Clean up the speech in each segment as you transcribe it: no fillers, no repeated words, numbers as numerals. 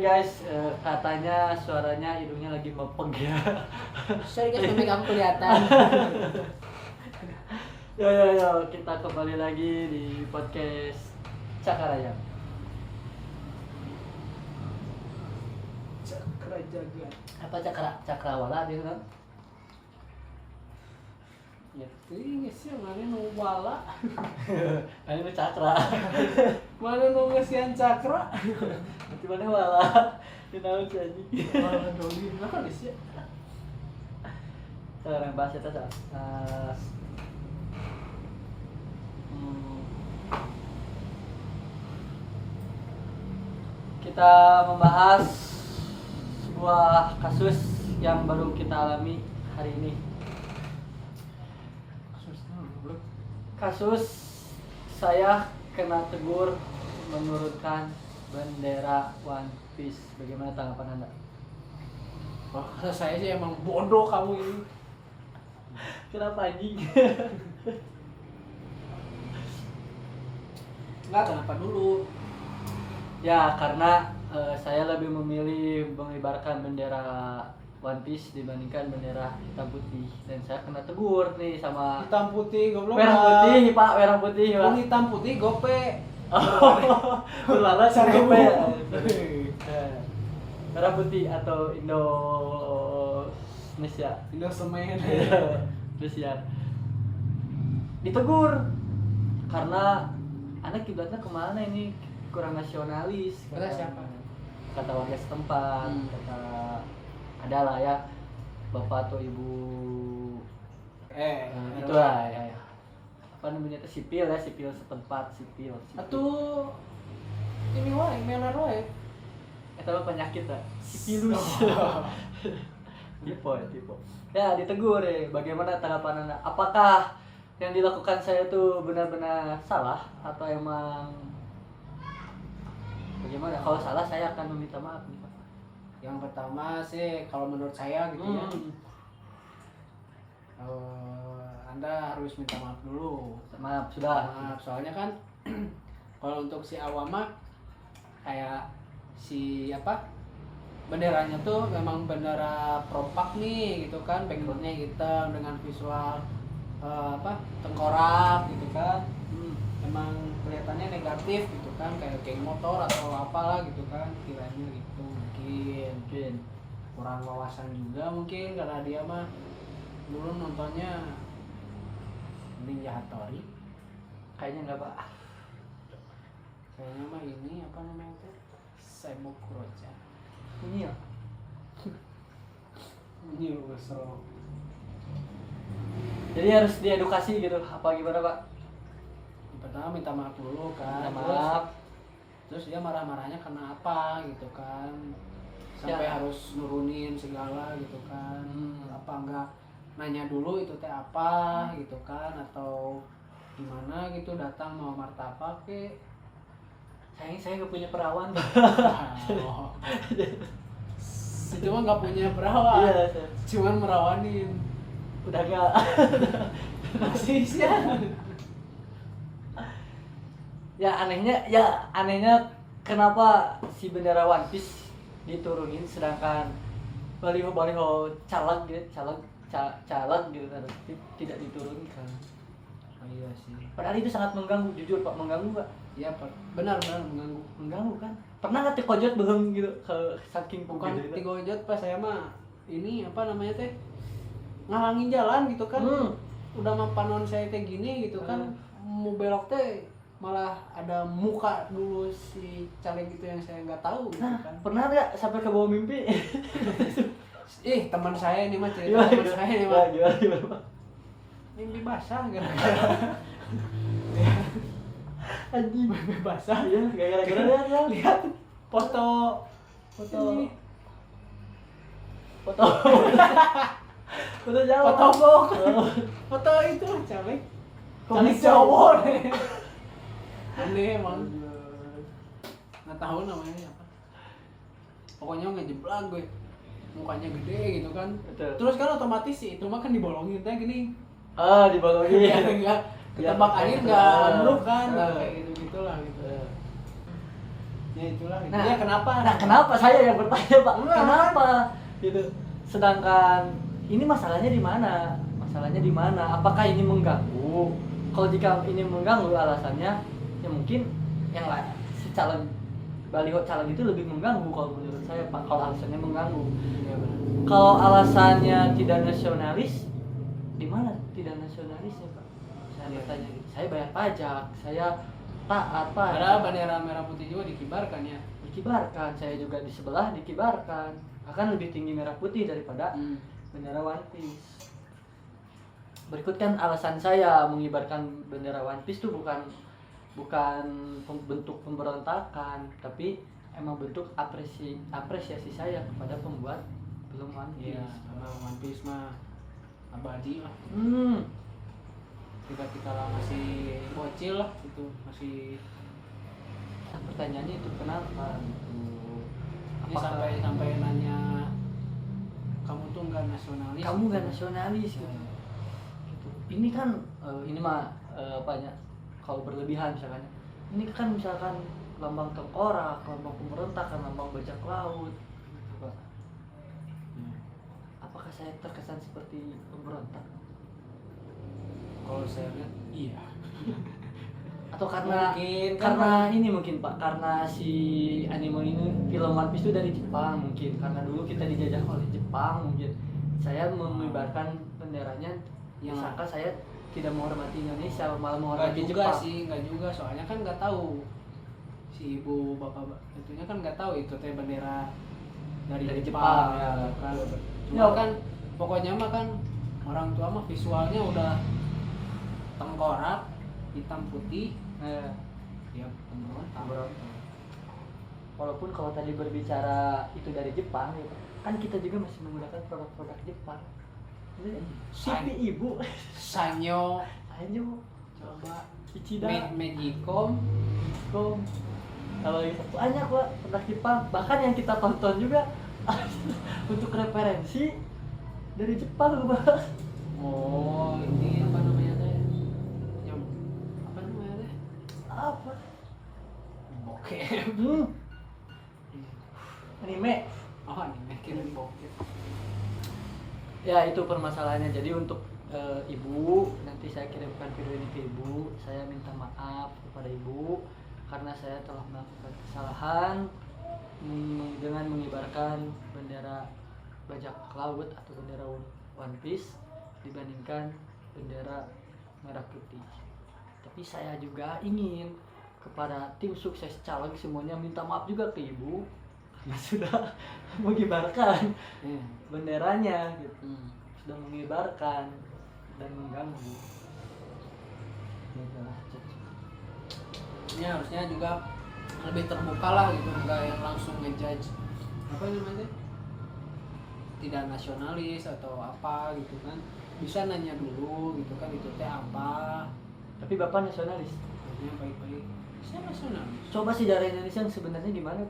guys, katanya suaranya hidungnya lagi mepeng ya. Sorry guys, tapi kamu kelihatan. Yo, kita kembali lagi di podcast Cakaraya. Cakra jagat. Apa cakrawala dia kan? Ya, ini sih mana nu wala. Ini cakra. Mana nu ngesian cakra. Di mana wala? Di tahu sih anjing. Wala doli nah sih. Sekarang bahas itu kita membahas sebuah kasus yang baru kita alami hari ini. Kasus saya kena tegur menurunkan bendera One Piece. Bagaimana tanggapan Anda? Oh, saya sih emang bodoh kamu ini. Kenapa anjing? Enggak, kenapa dulu? Ya karena saya lebih memilih mengibarkan bendera One Piece dibandingkan bendera hitam putih, dan saya kena tegur nih sama Hitam putih goblok. merah putih pak, merah putih pak. Oh, hitam putih gope. Berlaras Seribu. merah putih atau Indonesia. Indosemen. Indonesia. Ditegur karena anak kiblatnya kemana ini, kurang nasionalis. Kata siapa? Kata warga setempat. Kata adalah ya bapak atau ibu itulah ya. Apa namanya, sipil setempat, sipil. Atuh ini wae melar wae. Itu penyakit lah, sipilus. Tipe. Ya ditegur ya. Bagaimana tanggapan Anda? Apakah yang dilakukan saya itu benar-benar salah atau emang bagaimana? Kalau salah saya akan meminta maaf nih Pak. Yang pertama sih kalau menurut saya gitu ya. Anda harus minta maaf dulu. Maaf sudah. Maaf, soalnya kan kalau untuk si awama kayak si apa? Benderanya tuh memang bendera propak nih gitu kan, backgroundnya hitam dengan visual tengkorak gitu kan. Emang kelihatannya negatif gitu kan, kayak geng motor atau apalah gitu kan, kiranya gitu mungkin kurang wawasan juga mungkin karena dia mah dulu nontonnya Ninja Hattori Kayaknya enggak Pak. kayaknya mah ini apa namanya itu Sebo Kurocha Ini ya. ini seru. Jadi harus diedukasi gitu. Apa gimana Pak? Pertama minta maaf dulu kan. Minta maaf. Terus dia marah-marahnya karena apa gitu kan, sampai Ya. harus nurunin segala gitu kan. Apa enggak nanya dulu itu teh apa gitu kan, atau gimana gitu, datang mau martabak ke. Sayang saya nggak punya perawan. Cuma nggak punya perawan. Iya. Cuman merawanin. Udah enggak. Masih sih. Ya anehnya kenapa si bendera One Piece diturunin sedangkan baliho caleg gitu, caleg gitu tidak diturunkan. Oh iya sih. Padahal itu sangat mengganggu, jujur Pak, mengganggu Pak. Iya benar mengganggu. Mengganggu kan? Pernah nggak tikojot behem gitu ke saking Bukan gitu, tigojot pas saya mah ini apa namanya teh ngalangin jalan gitu kan. Udah mah panon saya teh gini gitu kan, mau belok teh malah ada muka dulu si caleg gitu yang saya nggak tahu gitu kan. Pernah nggak sampai ke bawah mimpi? Teman saya ini mah cerita teman saya ini mah Gimana Pak? mimpi basah gara-gara Anjing. mimpi basah. Iya, gara-gara Lihat foto foto ini. foto Jawa. Foto bok. Foto itu caleg cowok nih. Aneh emang. Nggak tahu namanya apa. Pokoknya ngejeblang gue. Mukanya gede gitu kan. Betul. Terus kan otomatis sih itu mah kan dibolongin teh gini. Dibolongin. Ya enggak ketebak angin enggak ambruk kan. Nah, kayak gitu-gitulah gitu. Ya itulah. Nah, Ya kenapa? Nah, kenapa saya yang bertanya, Pak? Enggak. Kenapa? Gitu. Sedangkan ini masalahnya di mana? Masalahnya di mana? Apakah ini mengganggu? Kalau jika ini mengganggu alasannya, ya mungkin yang lain si calon baliho calon itu lebih mengganggu kalau menurut saya, Pak. Kalau alasannya mengganggu. Ya, benar. Kalau alasannya tidak nasionalis, di mana tidak nasionalisnya, Pak? Saya Iya. bertanya gitu. Saya bayar pajak, saya taat, Pak. Padahal bendera merah putih juga dikibarkan ya. Dikibarkan, saya juga di sebelah dikibarkan. Akan lebih tinggi merah putih daripada bendera One Piece. Berikut kan alasan saya mengibarkan bendera One Piece itu bukan bentuk pemberontakan, tapi emang bentuk apresiasi saya kepada pembuat film One Piece. Iya, karena One Piece mah abadi lah. Kita lah masih bocil lah gitu, masih Pertanyaannya itu kenapa gitu? ini sampai nanya kamu tuh nggak nasionalis. Kamu nggak nasionalis gitu. Gitu. Ini kan ini mah apanya? Kalau berlebihan misalkan. Ini kan misalkan lambang tengkorak, lambang pemberontakan, lambang bajak laut. Gitu, Pak. Apakah saya terkesan seperti pemberontak? Kalau saya lihat iya. Atau karena Mungkin, ini mungkin, Pak, karena si anime ini film One Piece itu dari Jepang mungkin, karena dulu kita dijajah oleh Jepang mungkin. Saya mengibarkan benderanya yang sangka saya tidak menghormati Indonesia, malah menghormati Jepang. Nggak juga, soalnya kan nggak tahu si ibu bapak itunya kan nggak tahu itu teh bendera dari Jepang, ya. kan. Ya. Cuma kan pokoknya mah kan orang tua mah visualnya udah tengkorak hitam putih. Ya pemberontak. Walaupun kalau tadi berbicara itu dari Jepang, ya, kan kita juga masih menggunakan produk-produk Jepang. Sipi ibu, Sanyo, ayo coba Ichida, Magicom, kalau yang satu banyak, Pak, produk Jepang. Bahkan yang kita tonton juga untuk referensi dari Jepang, Pak. oh ini apa namanya teh? Yang apa namanya teh? Apa? Bokep. Anime. Oh anime kirim bokep. Ya, itu permasalahannya. Jadi untuk ibu, nanti saya kirimkan video ini ke ibu. Saya minta maaf kepada ibu karena saya telah melakukan kesalahan dengan mengibarkan bendera bajak laut atau bendera One Piece dibandingkan bendera merah putih. Tapi saya juga ingin kepada tim sukses caleg semuanya minta maaf juga ke ibu karena sudah mengibarkan benderanya gitu. Sudah mengibarkan dan mengganggu. Ini harusnya juga lebih terbuka lah gitu, enggak yang langsung ngejudge apa namanya tidak nasionalis atau apa gitu kan, bisa nanya dulu gitu kan itu teh apa. Tapi Bapak nasionalis. Harusnya baik-baik. Saya nasionalis. Coba sejarah Indonesia yang sebenarnya gimana?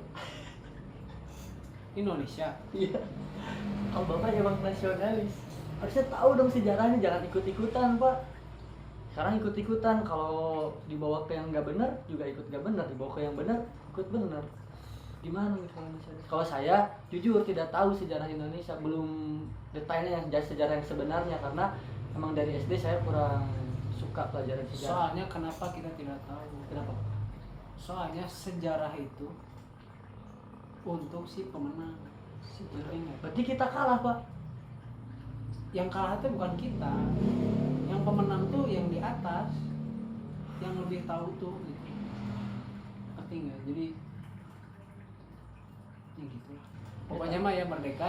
Indonesia. Iya. Kalau Bapak emang nasionalis, harusnya tahu dong sejarahnya, jangan ikut-ikutan, Pak. Sekarang ikut-ikutan, kalau dibawa ke yang nggak benar juga ikut nggak benar, dibawa ke yang benar ikut benar. Gimana nih kalau nasionalis? Kalau saya jujur tidak tahu sejarah Indonesia, belum detailnya yang sejarah yang sebenarnya karena emang dari SD saya kurang suka pelajaran sejarah. Soalnya kenapa kita tidak tahu? Kenapa? Soalnya sejarah itu untuk si pemenang. Ingat. Berarti kita kalah, Pak. Yang kalah itu bukan kita, yang pemenang tuh yang di atas, yang lebih tahu tuh gitu. Ngerti nggak? Jadi ya gitulah. Pokoknya mah ya merdeka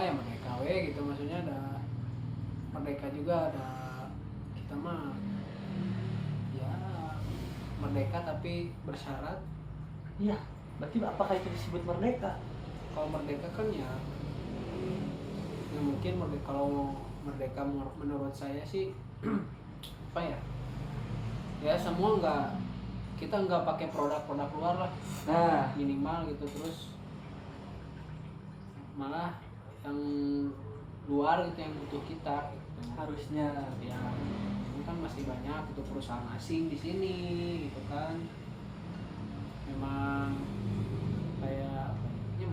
we gitu, maksudnya ada merdeka juga, ada kita mah ya merdeka tapi bersyarat. Iya. Berarti apakah itu disebut merdeka? Kalau merdeka kan ya mungkin kalau merdeka menurut saya sih apa ya, ya semua kita nggak pakai produk-produk luar lah, Nah, minimal gitu, terus malah yang luar gitu yang butuh kita gitu. harusnya Ya ini kan masih banyak gitu perusahaan asing di sini gitu kan, memang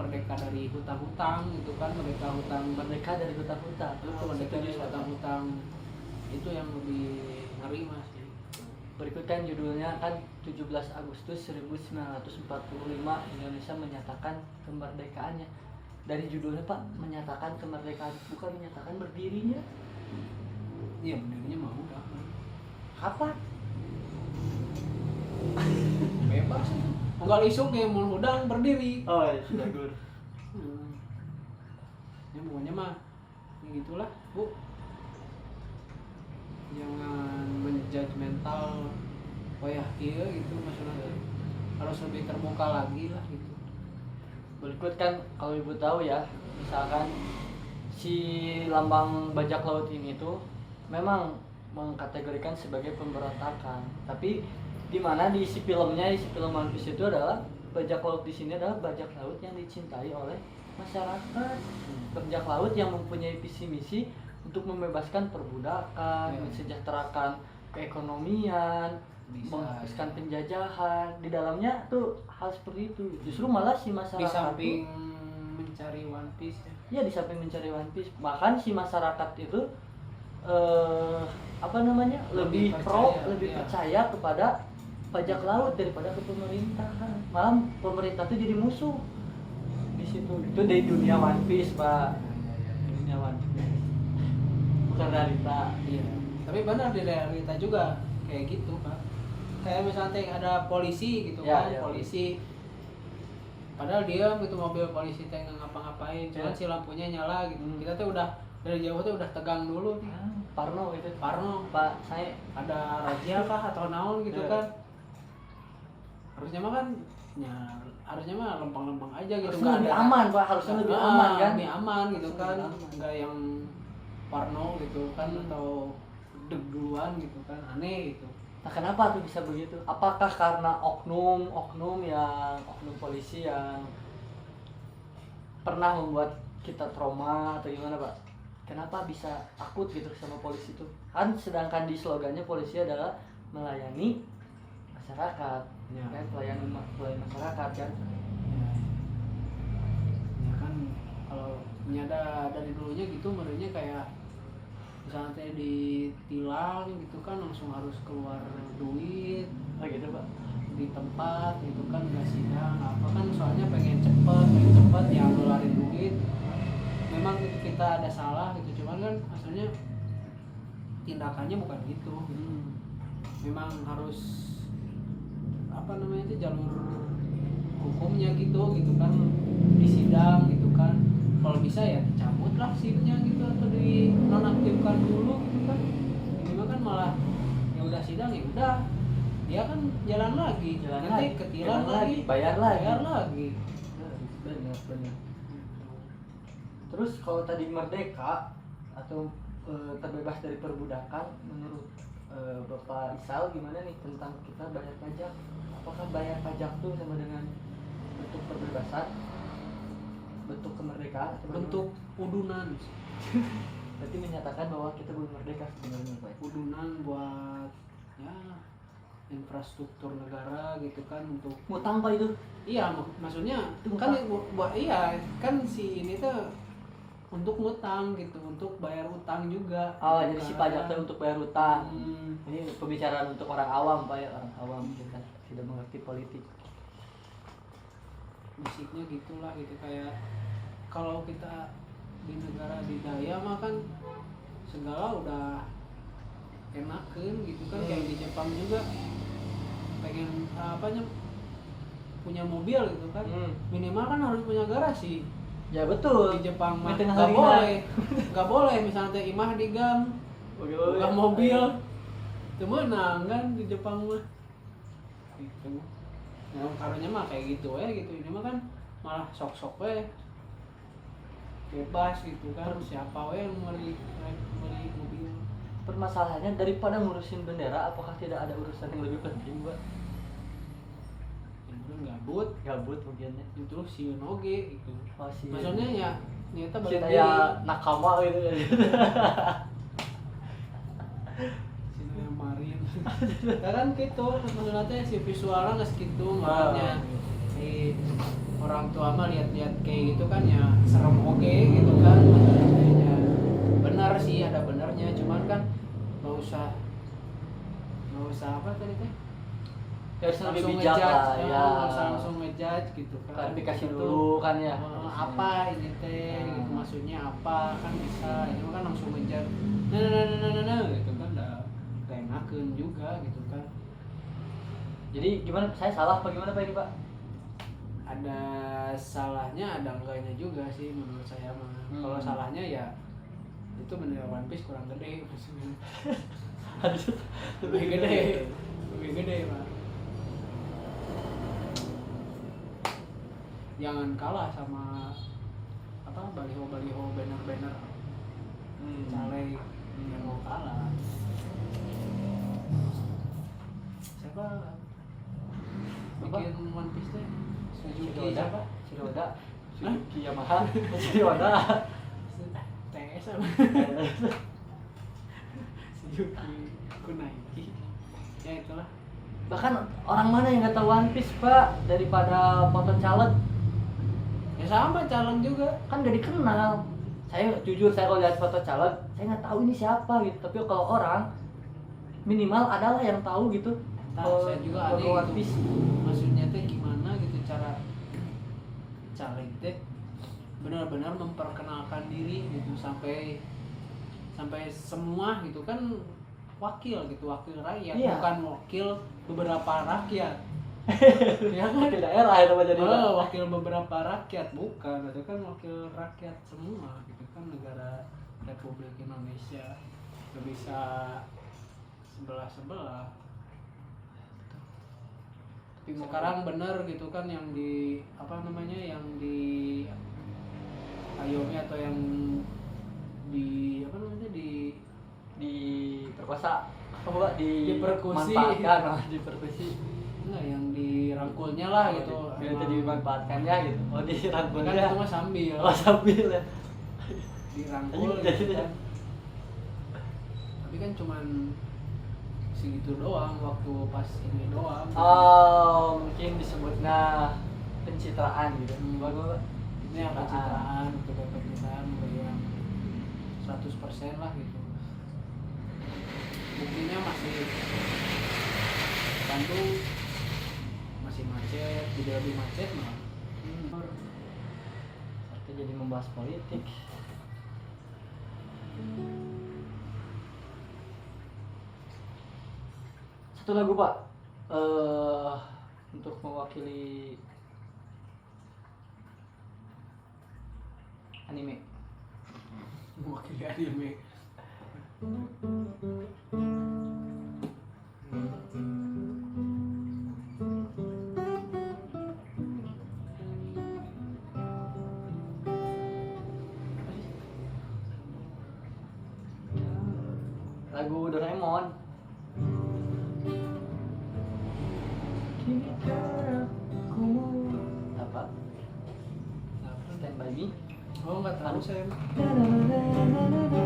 merdeka dari hutang-hutang gitu kan, merdeka dari hutang-hutang. merdeka dari hutang-hutang itu yang lebih ngeri mas. Berikut kan judulnya kan 17 Agustus 1945 Indonesia menyatakan kemerdekaannya. Dari judulnya Pak, menyatakan kemerdekaan, bukan menyatakan berdirinya. Iya berdirinya mau udah. Kapan? Bebas. Enggak isuk ya mau udang berdiri. Oh ya sudah gur. Ya pokoknya mah ya gitulah Bu. Jangan menjudgmental wayah kieu gitu maksudnya. Harus lebih terbuka lagi lah gitu. Berikut kan kalau ibu tahu ya, misalkan si lambang bajak laut ini tuh memang mengkategorikan sebagai pemberontakan, tapi di mana di isi filmnya, isi film One Piece itu adalah bajak laut di sini adalah bajak laut yang dicintai oleh masyarakat, bajak laut yang mempunyai visi misi untuk membebaskan perbudakan, mensejahterakan keekonomian, menghapuskan penjajahan. Di dalamnya tuh hal seperti itu. Justru malah si masyarakat Di samping tuh, mencari One Piece ya. ya di samping mencari One Piece, bahkan si masyarakat itu lebih percaya kepada pajak laut daripada ke pemerintahan. Malah pemerintah itu jadi musuh di situ. Itu dari dunia One Piece Pak. Dunia One Piece bukan realita. Iya. Tapi benar di realita juga kayak gitu Pak. Kayak misalnya ada polisi gitu Ya, kan, ya. polisi padahal dia gitu mobil polisi teh nggak ngapa-ngapain, cuman Ya. si lampunya nyala gitu. Kita tuh udah dari jauh tuh udah tegang dulu nih. Parno itu. Parno, Pak, saya ada razia kah atau naon gitu Ya. kan. Harusnya mah kan ya harusnya mah lempeng-lempeng aja gitu. harusnya lebih aman Pak, harusnya lebih aman kan. Lebih aman gitu Harusnya kan. lebih aman. Enggak yang parno gitu kan atau deg duluan gitu kan, aneh gitu. Nah kenapa tuh bisa begitu? Apakah karena oknum polisi yang pernah membuat kita trauma atau gimana Pak? Kenapa bisa takut gitu sama polisi itu? Kan sedangkan di slogannya polisi adalah melayani masyarakat, Ya. kan pelayan masyarakat kan. Ya kan kalau nyada dari dulunya gitu menurutnya kayak misalnya ditilang gitu kan langsung harus keluar duit Oh gitu Pak. di tempat gitu kan, nggak sidang apa kan, soalnya pengen cepet ya ngeluarin duit. Memang itu kita ada salah gitu, cuman kan asalnya tindakannya bukan gitu. Memang harus apa namanya itu jalur hukumnya gitu kan, disidang gitu kan. Kalau bisa ya dicabut lah SIM-nya gitu atau dinonaktifkan dulu gitu kan. Ini mah kan malah ya udah sidang ya udah, dia kan jalan lagi, nanti ketilang lagi, bayar lagi. Benar. Terus kalau tadi merdeka atau terbebas dari perbudakan, menurut Bapak Isal gimana nih tentang kita bayar pajak? Apakah bayar pajak tuh sama dengan bentuk perbebasan, bentuk kemerdekaan, atau Bentuk udunan, berarti menyatakan bahwa kita belum merdeka sebenarnya Pak? udunan buat ya infrastruktur negara gitu kan, untuk Ngutang Pak itu? iya maksudnya Itu kan ngutang. buat iya kan si ini tuh untuk ngutang gitu, untuk bayar utang juga. Oh gitu jadi si kan. pajaknya untuk bayar utang. Hmm. Ini pembicaraan untuk orang awam Pak ya, orang awam kita tidak mengerti politik. Basicnya gitulah gitu, kayak kalau kita di negara didaya mah kan segala udah enakan gitu kan. Kayak di Jepang juga pengen punya mobil gitu kan, minimal kan harus punya garasi. Ya betul. Di Jepang mah Di tengah nggak harina. boleh, nggak boleh misalnya teh imah di gang buka mobil itu menang kan di Jepang mah gitu. Nah karunya mah kayak gitu gitu. Ini mah kan malah sok-sok bebas gitu kan, siapa yang beli mobil. Permasalahannya daripada ngurusin bendera, apakah tidak ada urusan yang lebih penting Pak? Yang Gabut mungkin ya. itu si Noge gitu. Oh, Maksudnya ya ternyata si balik kayak nakama gitu ya. si yang marin. Ya kan gitu, maksudnya teh si visualnya nggak segitu, makanya si orang tua mah lihat-lihat kayak gitu kan ya serem oke gitu kan. Ya, benar sih ada benernya, cuman kan nggak usah apa tadi teh, Harus lebih bijak lah ya. nggak usah langsung ngejudge gitu kan. Klarifikasi Itu, dulu kan ya. apa ini teh gitu, maksudnya apa kan bisa, ini mah kan langsung ngejudge nah gitu kan udah kayak ngakeun juga gitu kan. Jadi gimana? Saya salah apa gimana Pak ini Pak? Ada salahnya ada enggaknya juga sih menurut saya mah. Kalau salahnya ya itu bener One Piece kurang gede maksudnya. lebih gede Pak. Jangan kalah sama apa baliho banner caleg yang mau kalah. Siapa bikin One Piece teh? Suzuki siapa? Shiroda, Suzuki Yamaha, Shiroda. TS apa? Suzuki Kunaiki. Ya itulah. Bahkan orang mana yang nggak tahu One Piece Pak daripada foto caleg Ya sama calon juga. kan gak dikenal. Saya jujur saya kalau lihat foto caleg saya nggak tahu ini siapa gitu. Tapi kalau orang minimal adalah yang tahu gitu. Nah, saya juga logo aneh One gitu. Piece. Maksudnya teh gimana gitu cara caleg teh benar-benar memperkenalkan diri gitu sampai semua gitu kan wakil rakyat, Iya. bukan wakil beberapa rakyat. Ya kan Di daerah itu Pak jadi. Pak. wakil beberapa rakyat bukan, itu kan wakil rakyat semua gitu kan, negara Republik Indonesia gak bisa sebelah. Sekarang bener gitu kan yang di apa namanya yang di Ayomi atau yang di apa namanya diperkosa apa Pak? Dipersekusi. Dimanfaatkan, dipersekusi. enggak yang dirangkulnya lah gitu. Itu dimanfaatkannya gitu. Oh kan dirangkulnya. itu mah sambil Oh sambil ya. dirangkul Jadi- gitu kan. Tapi kan cuman segitu doang waktu pas ini doang. Oh mungkin disebutnya pencitraan gitu. Bagus Pak. Ini yang pencitraan gitu kan, pencitraan yang 100% lah gitu. Buktinya masih Bandung masih macet, tidak lebih macet malah. Kita jadi membahas politik. Satu lagu Pak, untuk mewakili anime. Mewakili anime. Lagu Doraemon. Apa? Stand by me. Oh nggak tahu saya.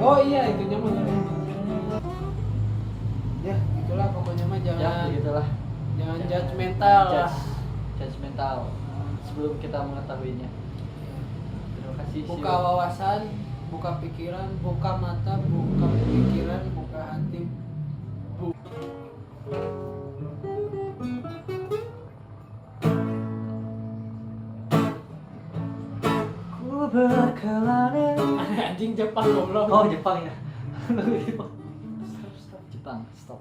Oh iya itunya mah. Ya itulah pokoknya mah Ya jangan begitulah. jangan judgmental lah. Judgmental sebelum kita mengetahuinya. Terima kasih. Buka wawasan, buka pikiran, buka mata, buka pikiran, buka hati. Ku berkelana. Anjing Jepang goblok. Oh Jepang ya. Stop. Jepang stop.